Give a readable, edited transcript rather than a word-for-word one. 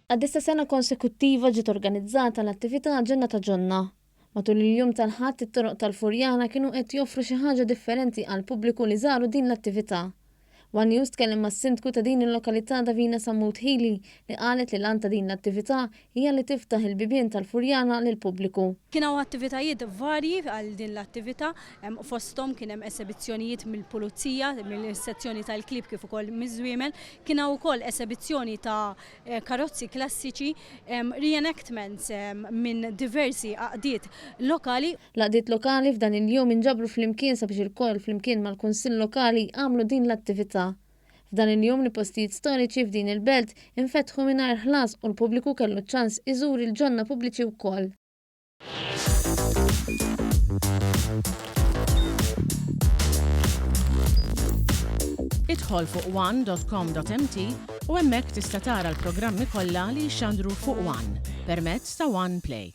Għad-dista sena konsekuttiva ġiet organizzata l-attività Ġenna ta' Ġonna. Matul il-jum tal-ħadd it-toroq tal-Furjana kienu qed joffru xi ħaġa differenti għal pubbliku li żaru din l-attività. One News tkellem mas-sindku ta' din il-lokalità Davina Sammut Ħili li qalet li l-għan ta' din l-attività hija li tiftaħ il-bibien tal-Furjana lil pubbliku. Kien hawn attivitajiet varji għal din l-attività, fosthom kien hemm esibizzjonijiet mill-pulizija, mill-sezzjoni tal-klib kif ukoll miż-żwiemel, kien hawn ukoll esibizzjoni ta' karozzi klassiċi, reenactments minn diversi għaqdiet lokali. L-għaqdiet lokali f'dan il-jum inġabru flimkien sabiex il-koll flimkien mal-Kunsill Lokali għamlu din l-attività. F'dan il-jum li postijiet storiċi f'din il-belt infetħu mingħajr ħlas u l-pubbliku kellu ċans iżur il-ġonna pubbliċi wkoll. Idħol fuq one.com.mt u hemmhekk tista' tara l-programmi kollha li jxandru fuq One permezz ta' One Play.